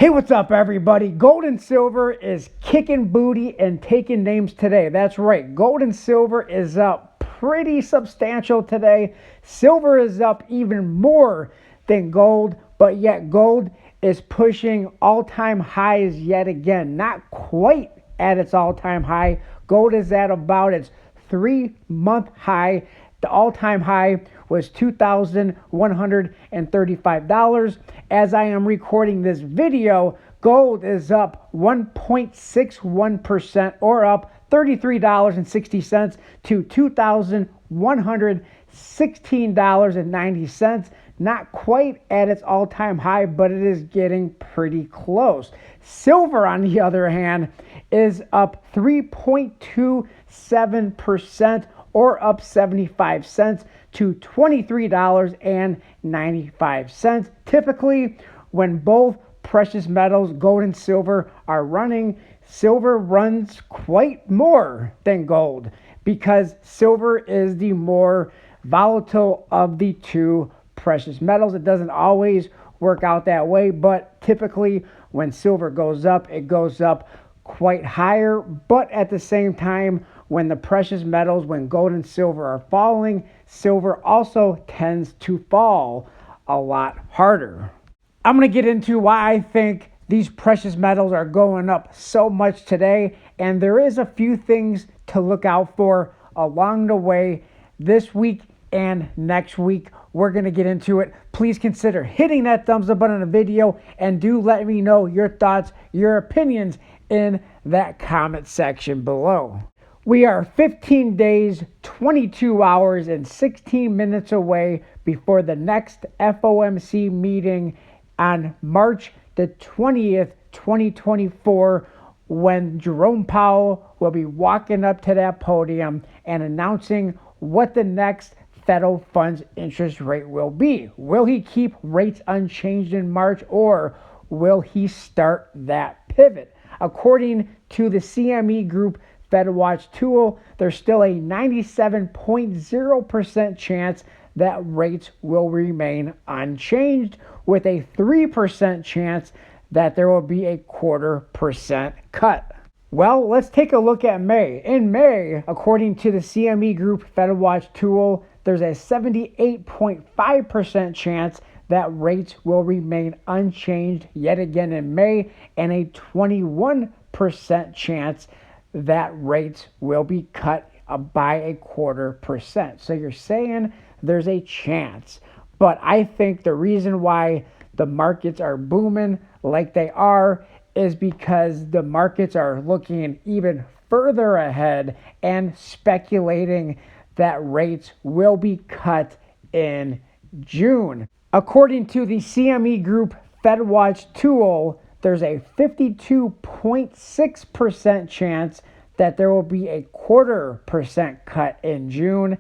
Hey, what's up, everybody? Gold and silver is kicking booty and taking names today. That's right. Gold and silver is up pretty substantial today. Silver is up even more than gold, but yet gold is pushing all-time highs yet again. Not quite at its all-time high. Gold is at about its 3-month high. The all-time high was $2,135. As I am recording this video, gold is up 1.61% or up $33.60 to $2,116.90. Not quite at its all-time high, but it is getting pretty close. Silver, on the other hand, is up 3.27% or up 75 cents to $23.95. Typically, when both precious metals, gold and silver, are running, silver runs quite more than gold because silver is the more volatile of the two precious metals. It doesn't always work out that way, but typically when silver goes up, it goes up quite higher, but at the same time, when the precious metals, when gold and silver are falling, silver also tends to fall a lot harder. I'm going to get into why I think these precious metals are going up so much today, and there is a few things to look out for along the way this week and next week. We're going to get into it. Please consider hitting that thumbs up button on the video, and do let me know your thoughts, your opinions in that comment section below. We are 15 days, 22 hours, and 16 minutes away before the next FOMC meeting on March the 20th, 2024, when Jerome Powell will be walking up to that podium and announcing what the next federal funds interest rate will be. Will he keep rates unchanged in March, or will he start that pivot? According to the CME Group FedWatch tool, there's still a 97.0% chance that rates will remain unchanged, with a 3% chance that there will be a 0.25% cut. Well, let's take a look at May. In May, according to the CME Group FedWatch tool, there's a 78.5% chance that rates will remain unchanged yet again in May, and a 21% chance that rates will be cut by a 0.25%. So you're saying there's a chance. But I think the reason why the markets are booming like they are is because the markets are looking even further ahead and speculating that rates will be cut in June. According to the CME Group FedWatch tool, there's a 52.6% chance that there will be a 0.25% cut in June,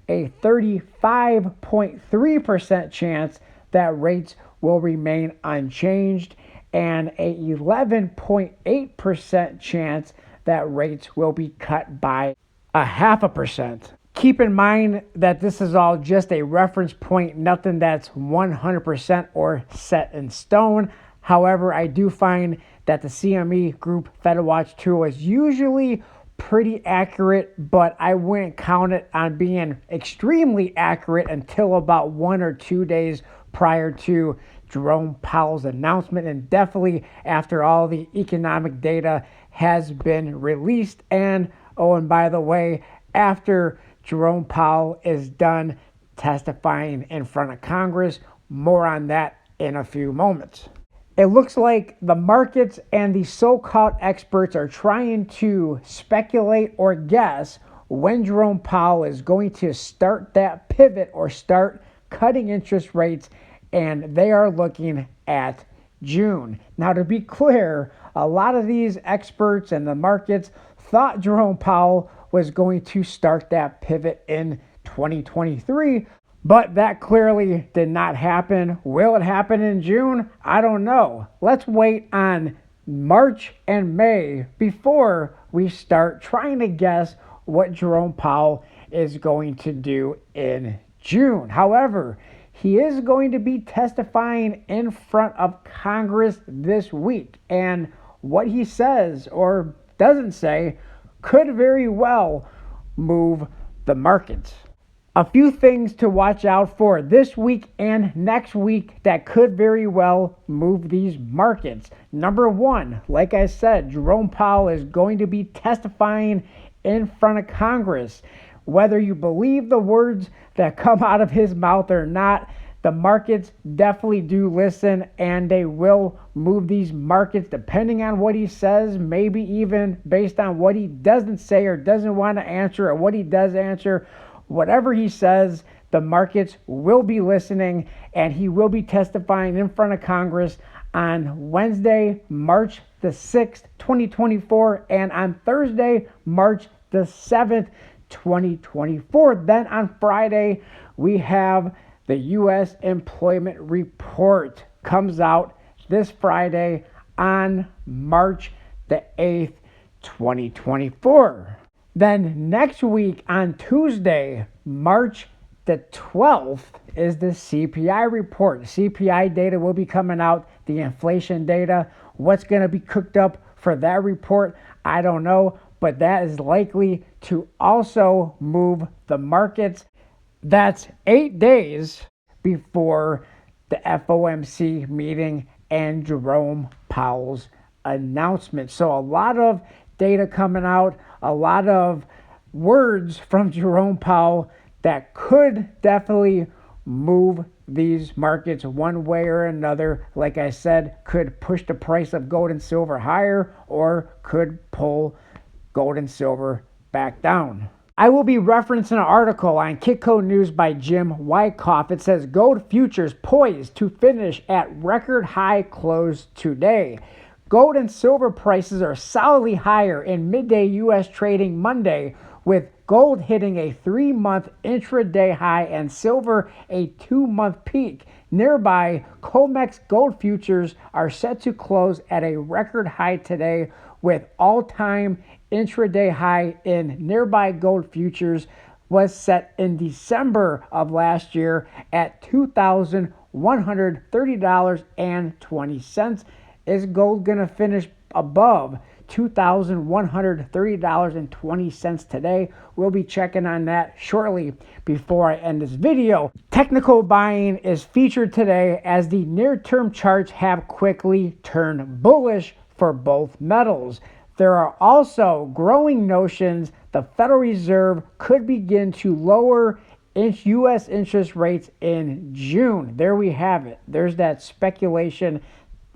a 35.3% chance that rates will remain unchanged, and a 11.8% chance that rates will be cut by 0.5%. Keep in mind that this is all just a reference point, nothing that's 100% or set in stone. However, I do find that the CME Group FedWatch tool is usually pretty accurate, but I wouldn't count it on being extremely accurate until about 1 or 2 days prior to Jerome Powell's announcement, and definitely after all the economic data has been released. And by the way, after Jerome Powell is done testifying in front of Congress. More on that in a few moments. It looks like the markets and the so-called experts are trying to speculate or guess when Jerome Powell is going to start that pivot or start cutting interest rates, and they are looking at June. Now, to be clear, a lot of these experts and the markets thought Jerome Powell was going to start that pivot in 2023, but that clearly did not happen. Will it happen in June? I don't know. Let's wait on March and May before we start trying to guess what Jerome Powell is going to do in June. However, he is going to be testifying in front of Congress this week. And what he says or doesn't say could very well move the markets. A few things to watch out for this week and next week that could very well move these markets. Number one, like I said, Jerome Powell is going to be testifying in front of Congress. Whether you believe the words that come out of his mouth or not, the markets definitely do listen, and they will move these markets depending on what he says, maybe even based on what he doesn't say or doesn't want to answer, or what he does answer. Whatever he says, the markets will be listening, and he will be testifying in front of Congress on Wednesday, March the 6th, 2024, and on Thursday, March the 7th, 2024. Then on Friday, we have the U.S. employment report comes out this Friday on March the 8th, 2024. Then next week on Tuesday, March the 12th, is the CPI report. CPI data will be coming out, the inflation data. What's going to be cooked up for that report, I don't know, but that is likely to also move the markets. That's 8 days before the FOMC meeting and Jerome Powell's announcement. So a lot of data coming out, a lot of words from Jerome Powell that could definitely move these markets one way or another. Like I said, could push the price of gold and silver higher or could pull gold and silver back down. I will be referencing an article on Kitco News by Jim Wyckoff. It says gold futures poised to finish at record high close today. Gold and silver prices are solidly higher in midday U.S. trading Monday, with gold hitting a 3-month intraday high and silver a 2-month peak. Nearby, COMEX gold futures are set to close at a record high today, with all-time intraday high in nearby gold futures was set in December of last year at $2,130.20. Is gold going to finish above $2,130.20 today? We'll be checking on that shortly before I end this video. Technical buying is featured today as the near-term charts have quickly turned bullish for both metals. There are also growing notions the Federal Reserve could begin to lower U.S. interest rates in June. There we have it. There's that speculation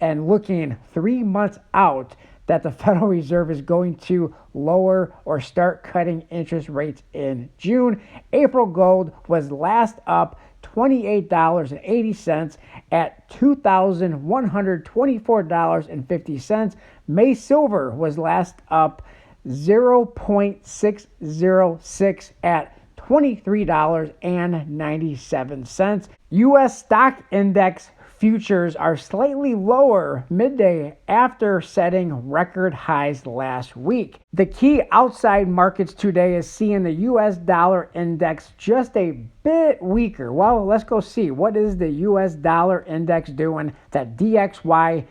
and looking 3 months out that the Federal Reserve is going to lower or start cutting interest rates in June. April gold was last up $28.80 at $2,124.50. May silver was last up 0.606 at $23.97. U.S. stock index futures are slightly lower midday after setting record highs last week. The key outside markets today is seeing the U.S. dollar index just a bit weaker. Well, let's go see. What is the U.S. dollar index doing? That DXY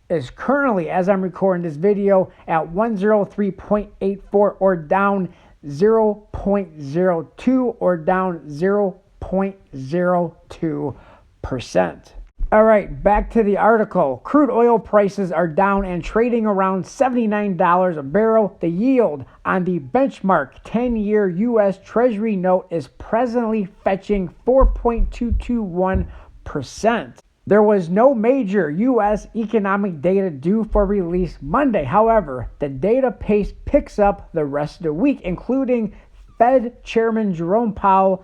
is currently, as I'm recording this video, at 103.84 or down 0.02 or down 0.02%. All right, back to the article. Crude oil prices are down and trading around $79 a barrel. The yield on the benchmark 10-year U.S. Treasury note is presently fetching 4.221%. There was no major U.S. economic data due for release Monday. However, the data pace picks up the rest of the week, including Fed Chairman Jerome Powell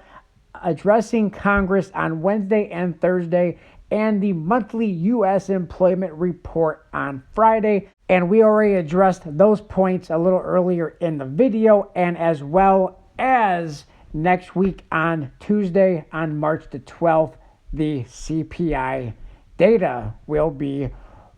addressing Congress on Wednesday and Thursday, and the monthly U.S. employment report on Friday. And we already addressed those points a little earlier in the video, and as well as next week on Tuesday, on March the 12th, the CPI data will be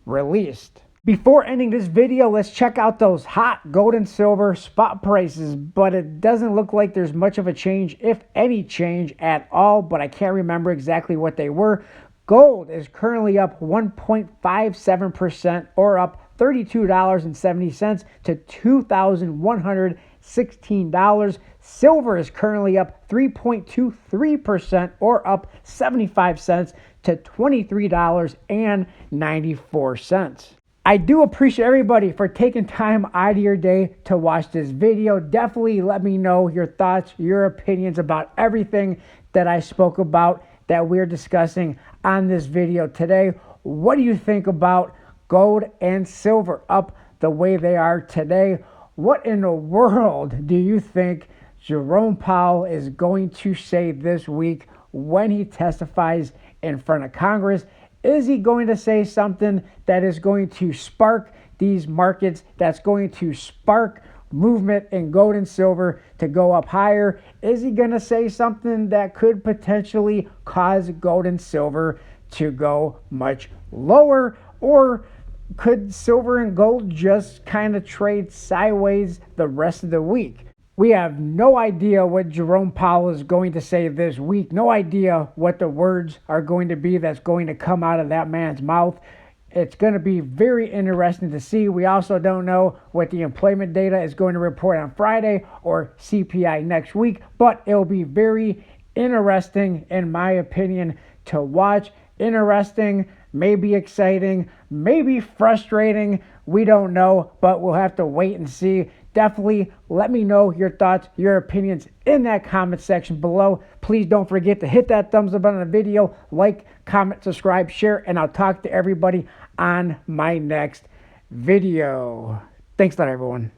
released. Before ending this video, let's check out those hot gold and silver spot prices, but it doesn't look like there's much of a change, if any change at all, but I can't remember exactly what they were. Gold is currently up 1.57%, or up $32.70 to $2,116. Silver is currently up 3.23%, or up 75 cents to $23.94. I do appreciate everybody for taking time out of your day to watch this video. Definitely let me know your thoughts, your opinions about everything that I spoke about, that we're discussing on this video today. What do you think about gold and silver up the way they are today? What in the world do you think Jerome Powell is going to say this week when he testifies in front of Congress? Is he going to say something that is going to spark these markets, that's going to spark movement in gold and silver to go up higher? Is he going to say something that could potentially cause gold and silver to go much lower? Or could silver and gold just kind of trade sideways the rest of the week? We have no idea what Jerome Powell is going to say this week. No idea what the words are going to be that's going to come out of that man's mouth. It's going to be very interesting to see. We also don't know what the employment data is going to report on Friday or CPI next week, but it'll be very interesting, in my opinion, to watch. Interesting, maybe exciting, maybe frustrating. We don't know, but we'll have to wait and see. Definitely let me know your thoughts, your opinions in that comment section below. Please don't forget to hit that thumbs up button on the video, like, comment, subscribe, share, and I'll talk to everybody on my next video. Thanks a lot, everyone.